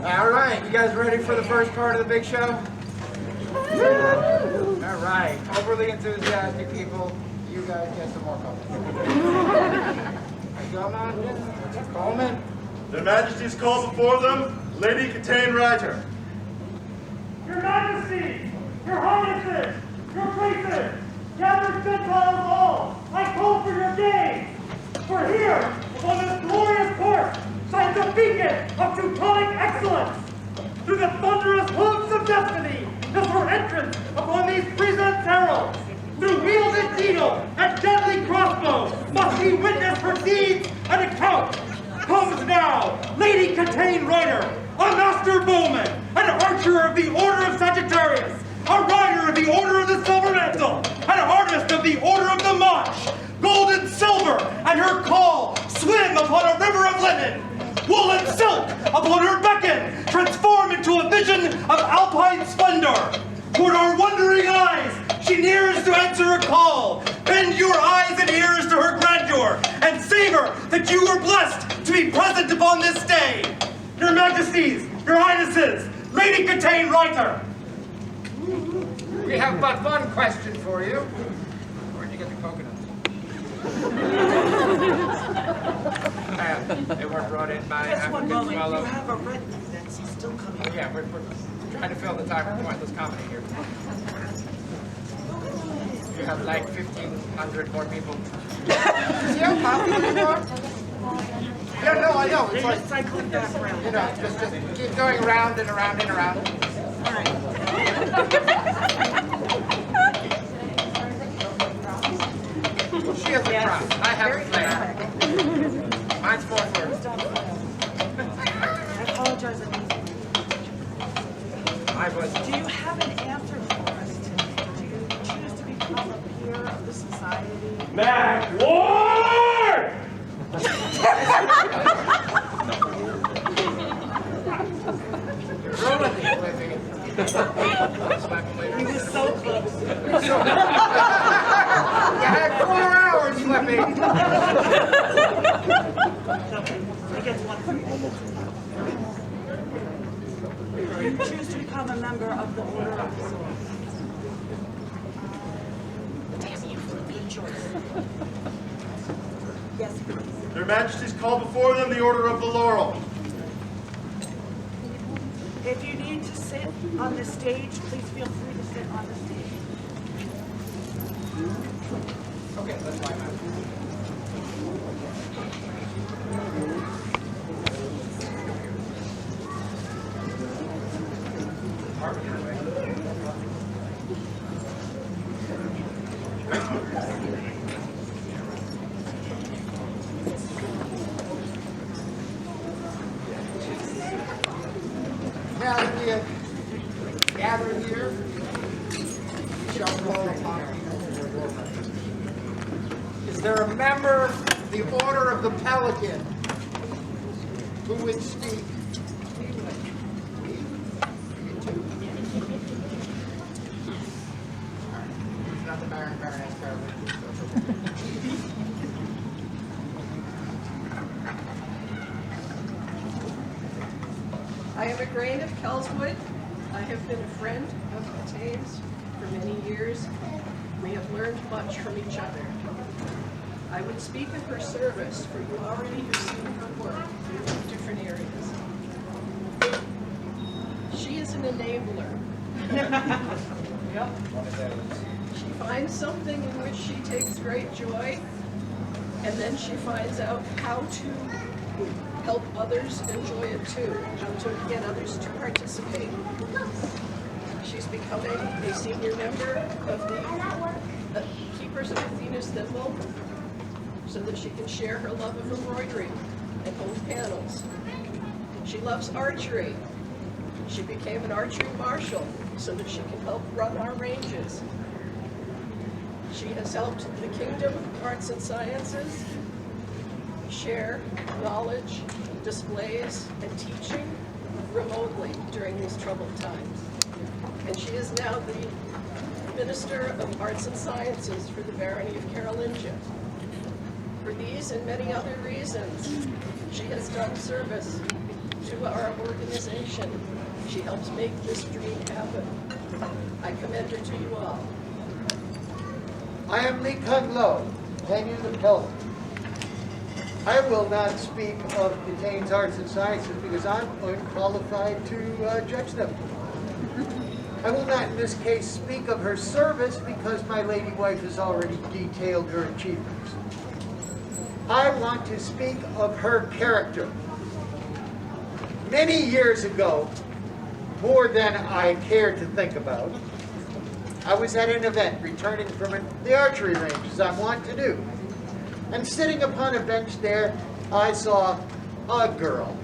All right, you guys ready for the first part of the big show? All right, overly enthusiastic people, you guys get some more coffee. Come on, Coleman. Their Majesties call before them Lady Cathain Reiter. Your Majesties, Your Highnesses, Your Graces, gathered Gentiles all, I call for your gaze. For here, upon this glorious court, shines a beacon of Teutonic excellence. Through the thunderous hooves of destiny, is her entrance upon these present heralds. Through wielded needle and deadly crossbow, must he witness her deeds and account. Comes now Lady Cathain Reiter, a master bowman, an archer of the Order of Sagittarius, a rider of the Order of the Silver Mantle, an artist of the Order of the March. Gold and silver at her call swim upon a river of linen. Wool and silk upon her beckon transform into a vision of alpine splendor. Toward our wondering eyes, she nears to answer a call. Bend your eyes and ears to her grandeur, and savor that you were blessed to be present upon this day. Your Majesties, Your Highnesses, Lady Cathain Reiter. We have but one question for you. Where'd you get the coconuts? They were brought in by African swallow. You have a red that's still coming. Yeah, we're trying to fill the time for pointless comedy here. You have like 1,500 more people. See how popular you are? Yeah, no, I know. It's like cycling back around. You know, just keep going around and around and around. All right. She has a crown. I have a flare. Mine's 4 words. I apologize. Do you have an answer for us today? Do you choose to become a peer of the society? Mac Ward! Rolling the living. He was so close. You had 4 hours, Flippy. He gets one for you. You choose to become a member of the Order of the Sword. Damn you, good choice. Yes, please. Their Majesties call before them the Order of the Laurel. If you need to sit on the stage, please feel free to sit on the stage. Okay, that's why I'm asking. Now that we have gathered here, we shall call upon people for their work. Is there a member of the Order of the Pelican who would speak? It's not the Baron, Baroness, Caroline. I am a grain of Kelswood. I have been a friend of Cathain's for many years. We have learned much from each other. I would speak of her service, for you already have seen her work in different areas. She is an enabler. Yep. She finds something in which she takes great joy, and then she finds out how to help others enjoy it too, how to get others to participate. She's becoming a senior member of the Keepers of Athena's Thimble, so that she can share her love of embroidery and hold panels. She loves archery. She became an archery marshal so that she can help run our ranges. She has helped the Kingdom of Arts and Sciences share knowledge, displays, and teaching remotely during these troubled times. And she is now the Minister of Arts and Sciences for the Barony of Carolingia. For these and many other reasons, she has done service to our organization. She helps make this dream happen. I commend her to you all. I am Lee Kung Lo, tenure the Pelican. I will not speak of Cathain's arts and sciences because I'm unqualified to judge them. I will not in this case speak of her service because my lady wife has already detailed her achievements. I want to speak of her character. Many years ago, more than I care to think about, I was at an event returning from the archery range, as I'm wont to do. And sitting upon a bench there, I saw a girl.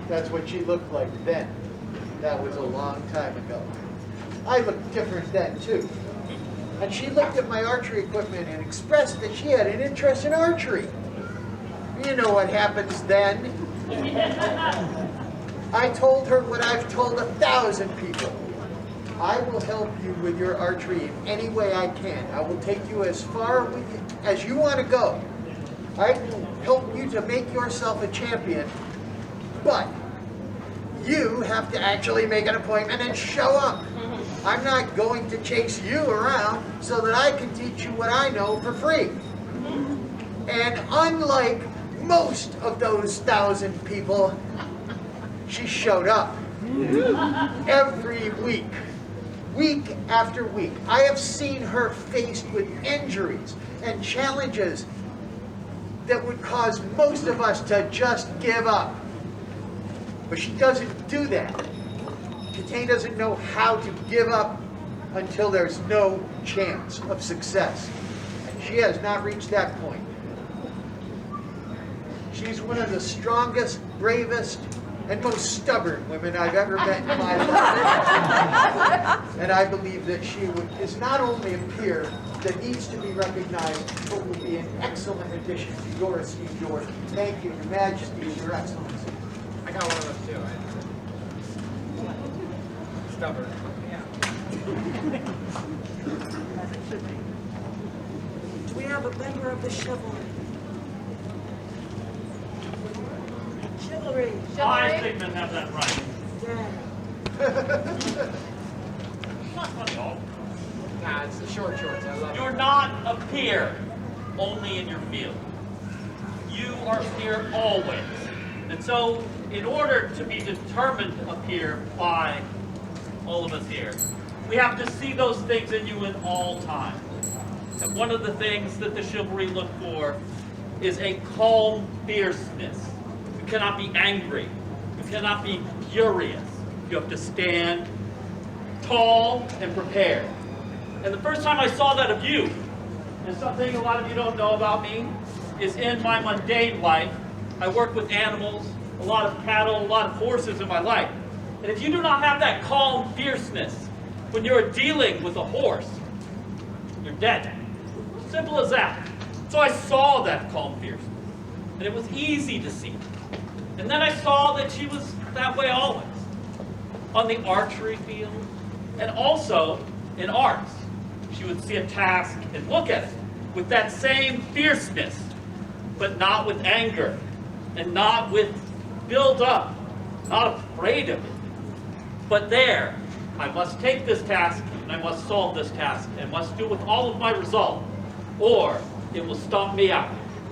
That's what she looked like then. That was a long time ago. I looked different then, too. And she looked at my archery equipment and expressed that she had an interest in archery. You know what happens then. I told her what I've told 1,000 people. I will help you with your archery in any way I can. I will take you as far as you want to go. I will help you to make yourself a champion, but you have to actually make an appointment and show up. I'm not going to chase you around so that I can teach you what I know for free. And unlike most of those 1,000 people, she showed up every week, week after week. I have seen her faced with injuries and challenges that would cause most of us to just give up. But she doesn't do that. Cathain doesn't know how to give up until there's no chance of success. And she has not reached that point. She's one of the strongest, bravest, and most stubborn women I've ever met in my life. And I believe that she is not only a peer that needs to be recognized, but will be an excellent addition to your esteemed order. Thank you, Your Majesty, Your Excellency. I got one of those too. Stubborn. Do we have a member of the chivalry? Chivalry. I think men have that right. Yeah. Not funny, all. Nah, it's the short shorts. I love it. You're not a peer only in your field. You are a peer always. And so, in order to be determined a peer by all of us here, we have to see those things in you in all times. And one of the things that the chivalry look for is a calm fierceness. You cannot be angry. You cannot be furious. You have to stand tall and prepared. And the first time I saw that of you, and something a lot of you don't know about me, is in my mundane life. I work with animals, a lot of cattle, a lot of horses in my life. And if you do not have that calm fierceness when you're dealing with a horse, you're dead. Simple as that. So I saw that calm fierceness, and it was easy to see. And then I saw that she was that way always, on the archery field, and also in arts. She would see a task and look at it with that same fierceness, but not with anger, and not with build up, not afraid of it. But there, I must take this task, and I must solve this task, and must do it with all of my resolve, or it will stomp me out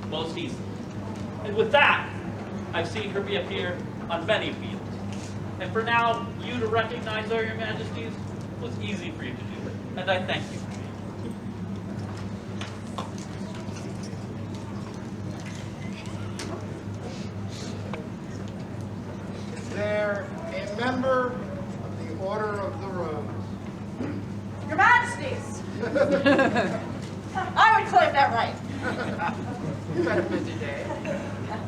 most easily. And with that, I've seen her be a peer on many fields. And for now, you to recognize her, Your Majesties, was easy for you to do, and I thank you. Is there a member of the Order of the Rose? Your Majesties! I would claim that right. You've had a busy day.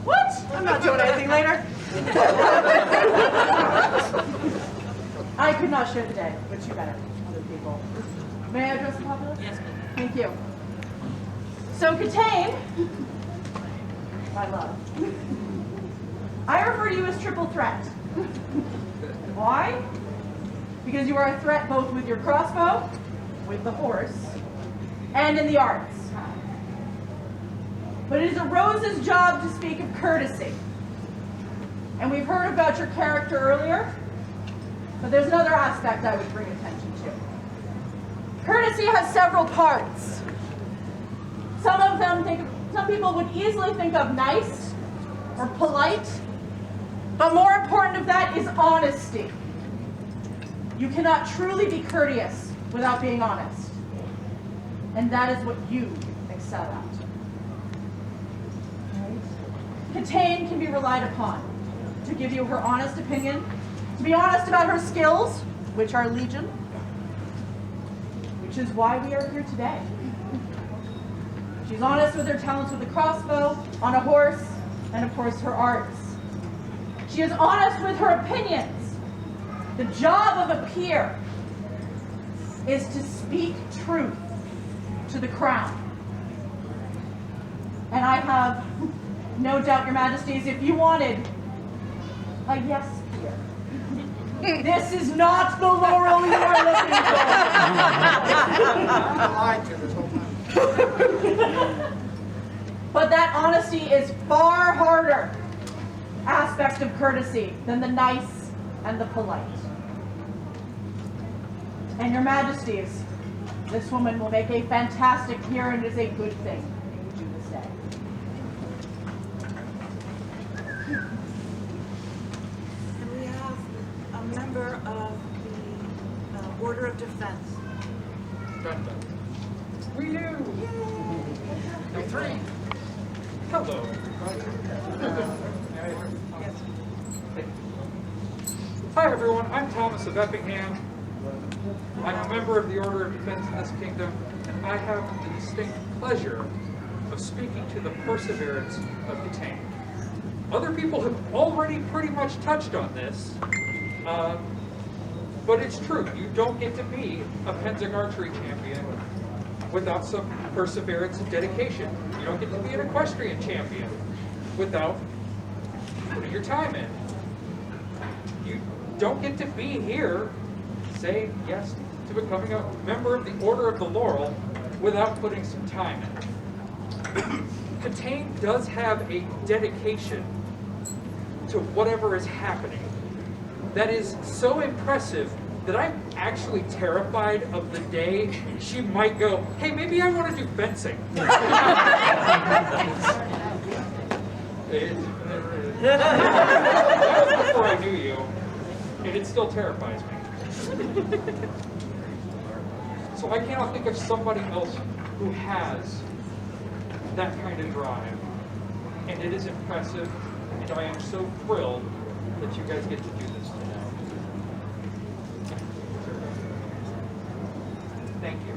What? I'm not doing anything later. I could not share the day, but you better, other people. May I address the populace? Yes, ma'am. Thank you. So, Cathain, my love, I refer to you as triple threat. Why? Because you are a threat both with your crossbow, with the horse, and in the arts. But it is a rose's job to speak of courtesy. And we've heard about your character earlier, but there's another aspect I would bring attention to. Courtesy has several parts. Some people would easily think of nice or polite, but more important of that is honesty. You cannot truly be courteous without being honest. And that is what you excel at. Cathain can be relied upon to give you her honest opinion, to be honest about her skills, which are legion, which is why we are here today. She's honest with her talents with the crossbow, on a horse, and of course her arts. She is honest with her opinions. The job of a peer is to speak truth to the crown. And I have no doubt, Your Majesties, if you wanted a yes peer, this is not the Laurel you are looking for. I lied to this whole time. But that honesty is far harder aspect of courtesy than the nice and the polite. And Your Majesties, this woman will make a fantastic peer, and it is a good thing you do this day. And we have a member of the Order of Defense. Dun, dun. We do. Day 3. Hello. Hi everyone, I'm Thomas of Effingham. I'm a member of the Order of Defense in this kingdom, and I have the distinct pleasure of speaking to the perseverance of Cathain. Other people have already pretty much touched on this, but it's true. You don't get to be a fencing archery champion without some perseverance and dedication. You don't get to be an equestrian champion without putting your time in. You don't get to be here saying yes to becoming a member of the Order of the Laurel without putting some time in. Cathain does have a dedication to whatever is happening that is so impressive that I'm actually terrified of the day she might go, hey, maybe I want to do fencing. That was before I knew you, and it still terrifies me. So I cannot think of somebody else who has that kind of drive. And it is impressive, and I am so thrilled that you guys get to do this today. Thank you.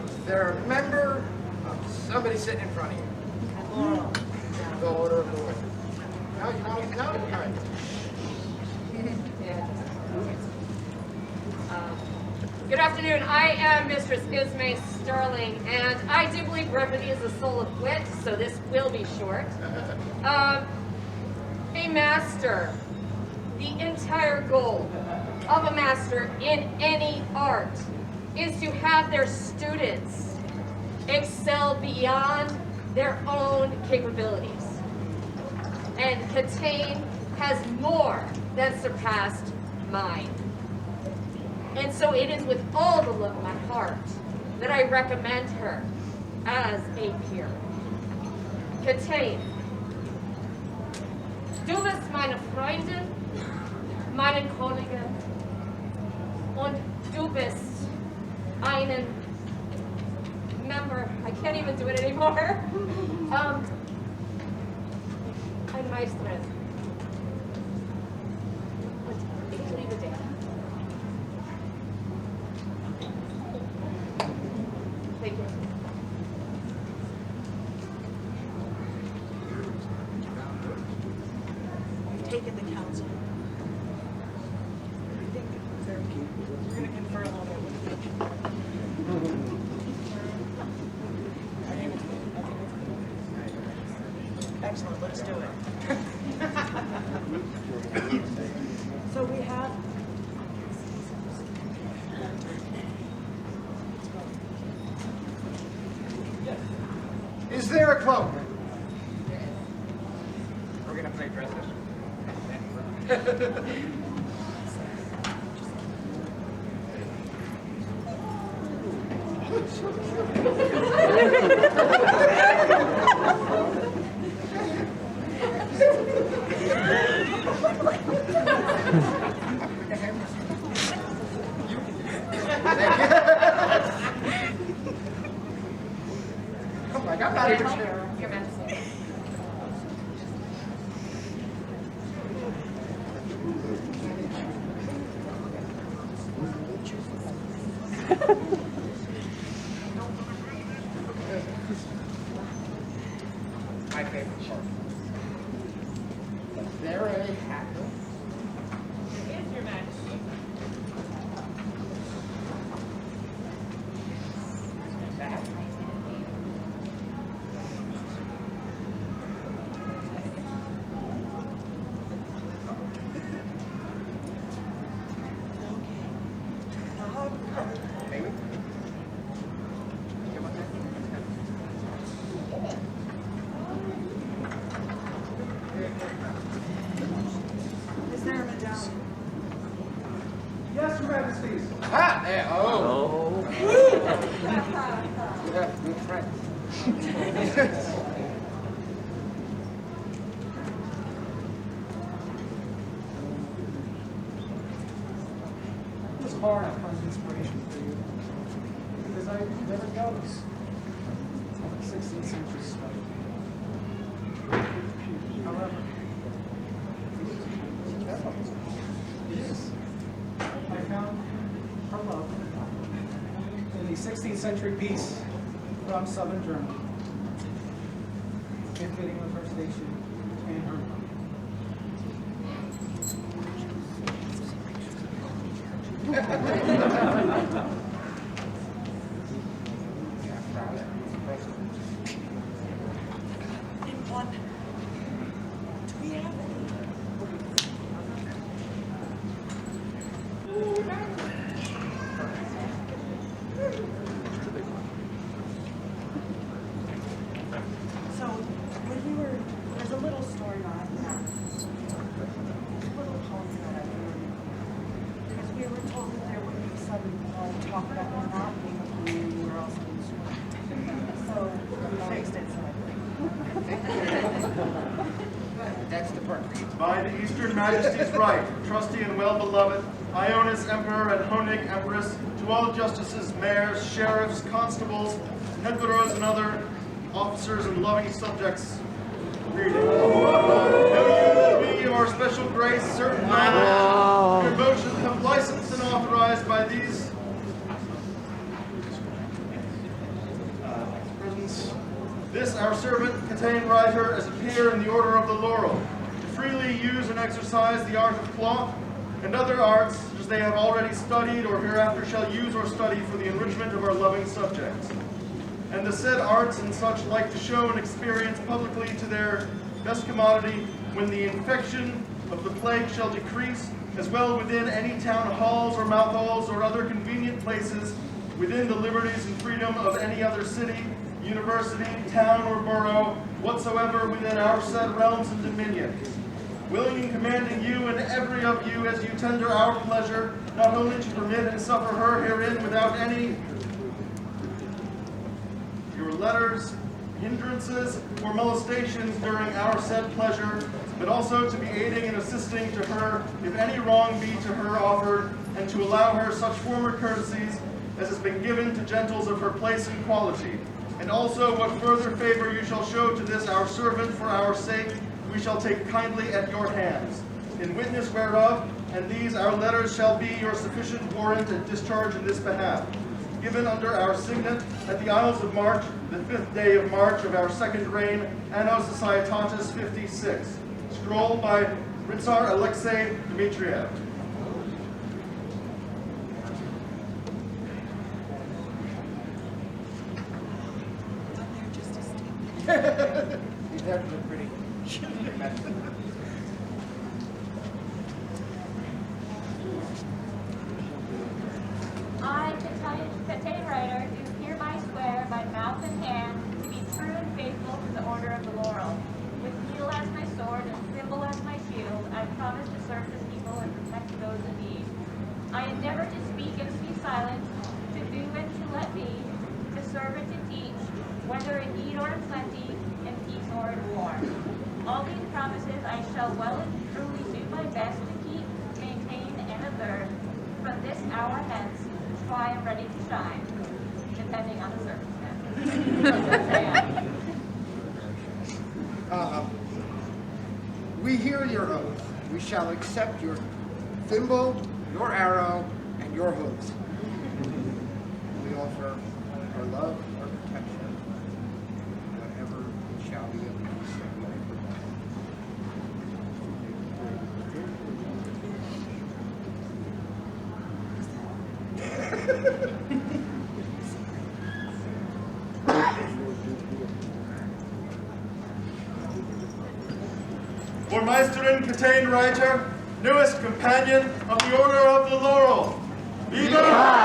Is there a member of somebody sitting in front of you? The Order of the Laurel. No. All right. Good afternoon. I am Mistress Ismay Sterling, and I do believe brevity is the soul of wit, so this will be short. A master, the entire goal of a master in any art is to have their students excel beyond their own capabilities. And Cathain has more than surpassed mine. And so it is with all the love of my heart that I recommend her as a peer. Cathain, du bist meine Freundin, meine Kollegin, und du bist einen member, I can't even do it anymore, eine Maestra. Und ich liebe dich. Thank you. Taken the council. I think we're going to confer a little bit with each. Excellent, let's do it. So we have Is there a cloak? Can I dress it? I'm like, I'm not even sure. Your Majesty. My favorite part. Very happy. Yes, Your Majesty. Maybe. Is there a medallion? Yes, Your Majesties. Ah, there. Oh. Yeah, good friend. It was hard to find inspiration for you because I never noticed 16th century study. However, yes, I found her love in the 16th century piece from southern Germany, and fitting with her station and her love. In London. Do we have So, when we were, there's a little story on it now. A little poem that I learned. Because we were told that there would be some talk about there not being a blue anywhere else in the story. So, we fixed it, so I That's the part. By the Eastern Majesty's right, trusty and well-beloved, Ionis Emperor and Honig Empress, to all justices, mayors, sheriffs, constables, headboroughs, and other officers and loving subjects, greetings. Know you to be your special grace, certain matters, your motions have licensed and authorized by these persons. This our servant, Cathain Reiter, as a peer in the Order of the Laurel, to freely use and exercise the art of cloth and other arts as they have already studied or hereafter shall use or study for the enrichment of our loving subjects. And the said arts and such like to show and experience publicly to their best commodity when the infection of the plague shall decrease, as well within any town halls or mouth halls or other convenient places within the liberties and freedom of any other city, university, town, or borough, whatsoever within our said realms and dominions. Willing and commanding you and every of you as you tender our pleasure, not only to permit and suffer her herein without any your letters, hindrances, or molestations during our said pleasure, but also to be aiding and assisting to her if any wrong be to her offered, and to allow her such former courtesies as has been given to gentles of her place and quality. And also what further favor you shall show to this our servant for our sake, we shall take kindly at your hands. In witness whereof, and these our letters shall be your sufficient warrant and discharge in this behalf. Given under our signet at the Isles of March, the 5th day of March of our second reign, Anno Societatis 56. Scroll by Ritzar Alexei Dmitriev. He's definitely pretty. I, Cathain Reiter, do hereby swear by mouth and hand to be true and faithful to the Order of the Laurel, with needle as my sword and thimble I promise to serve the people and protect those in need. I endeavor to speak and to be silent, to do and to let be, to serve and to teach, whether in need or in plenty, in peace or in war. All these promises I shall well and truly do my best to keep, maintain, and observe from this hour hence, try and ready to shine, depending on the circumstances. We hear your oath. We shall accept your thimble, your arrow, and your hooves. We offer our love, our protection, whatever it shall be of use that we may For Maestra Cathain Reiter, newest companion of the Order of the Laurel. Viva!